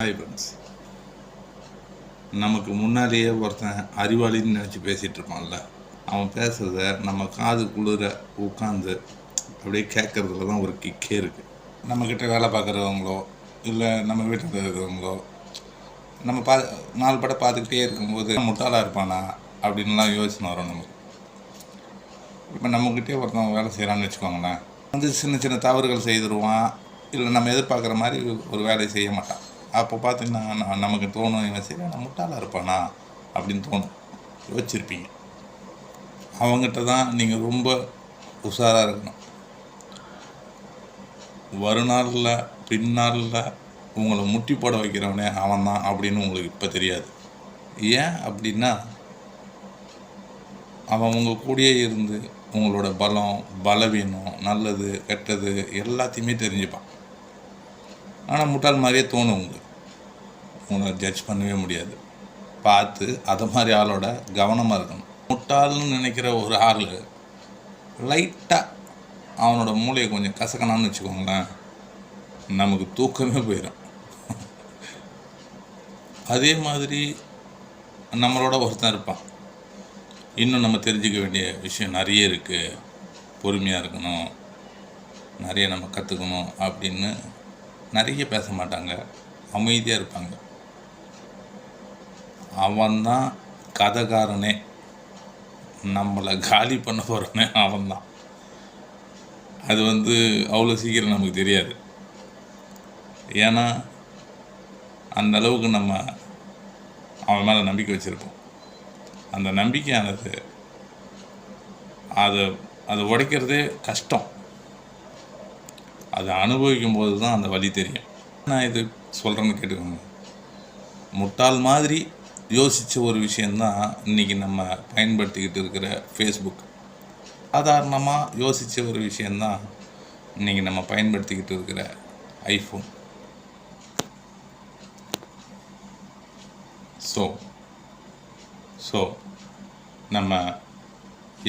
Hi friends. நமக்கு முன்னாடியே ஒருத்தன் அறிவாளின்னு நினச்சி பேசிகிட்டு இருப்பான்ல, அவன் பேசுகிறத நம்ம காது குளிர உட்காந்து அப்படியே கேட்குறதுல தான் ஒரு கிக்கே இருக்குது. நம்மக்கிட்ட வேலை பார்க்குறவங்களோ இல்லை நம்ம வீட்டில் இருக்கிறவங்களோ நம்ம நாலு படம் பார்த்துக்கிட்டே இருக்கும்போது முட்டாளாக இருப்பானா அப்படின்லாம் யோசனை வரும் நமக்கு. இப்போ நம்மக்கிட்டே ஒருத்தன் வேலை செய்கிறான்னு வச்சுக்கோங்களேன், சின்ன சின்ன தவறுகள் செய்திருவான், இல்லை நம்ம எதிர்பார்க்குற மாதிரி ஒரு வேலையை செய்ய மாட்டான். அப்போ பார்த்தீங்கன்னா நமக்கு தோணும், இவன் சரி நான் முட்டாளாக இருப்பானா அப்படின்னு தோணும். யோசிச்சிருப்பீங்க. அவங்ககிட்ட தான் நீங்கள் ரொம்ப உஷாராக இருக்கணும். வருநாளில் பின்னாளில் உங்களை முட்டி போட வைக்கிறவனே அவன் தான் அப்படின்னு உங்களுக்கு இப்போ தெரியாது. ஏன் அப்படின்னா, அவன் உங்கள் கூடயே இருந்து உங்களோட பலம் பலவீனம் நல்லது கெட்டது எல்லாத்தையுமே தெரிஞ்சுப்பான். ஆனால் முட்டாள் மாதிரியே தோணும் உங்களை ஜட்ஜ் பண்ணவே முடியாது. பார்த்து அதை மாதிரி ஆளோட கவனமாக இருக்கணும். முட்டாள்னு நினைக்கிற ஒரு ஆள் லைட்டாக அவனோட மூளையை கொஞ்சம் கசக்கணான்னு வச்சுக்கோங்களேன், நமக்கு தூக்கமே போயிடும். அதே மாதிரி நம்மளோட ஒருத்தன் இருப்பான், இன்னும் நம்ம தெரிஞ்சிக்க வேண்டிய விஷயம் நிறைய இருக்குது, பொறுமையாக இருக்கணும், நிறைய நம்ம கற்றுக்கணும் அப்படின்னு நிறைய பேச மாட்டாங்க, அமைதியாக இருப்பாங்க. அவன்தான் கதைக்காரனே, நம்மளை காலி பண்ண போகிறவனே அவன்தான். அது அவ்வளோ சீக்கிரம் நமக்கு தெரியாது. ஏன்னா அந்த அளவுக்கு நம்ம அவன் மேலே நம்பிக்கை வச்சுருப்போம். அந்த நம்பிக்கையானது அதை உடைக்கிறதே கஷ்டம். அதை அனுபவிக்கும் போது தான் அந்த வலி தெரியும். நான் இது சொல்கிறேன்னு கேட்டுக்கோங்க. முட்டாள் மாதிரி யோசித்த ஒரு விஷயந்தான் இன்றைக்கி நம்ம பயன்படுத்திக்கிட்டு இருக்கிற ஃபேஸ்புக். சாதாரணமாக யோசித்த ஒரு விஷயந்தான் இன்றைக்கி நம்ம பயன்படுத்திக்கிட்டு இருக்கிற ஐஃபோன். ஸோ நம்ம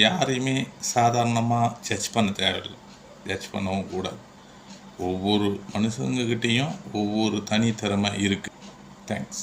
யாரையுமே சாதாரணமாக ஜட்ஜ் பண்ண தேவையில்லை, ஜட்ஜ் பண்ணவும் கூடாது. ஒவ்வொரு மனுஷங்கக்கிட்டேயும் ஒவ்வொரு தனித்திறமை இருக்குது. தேங்க்ஸ்.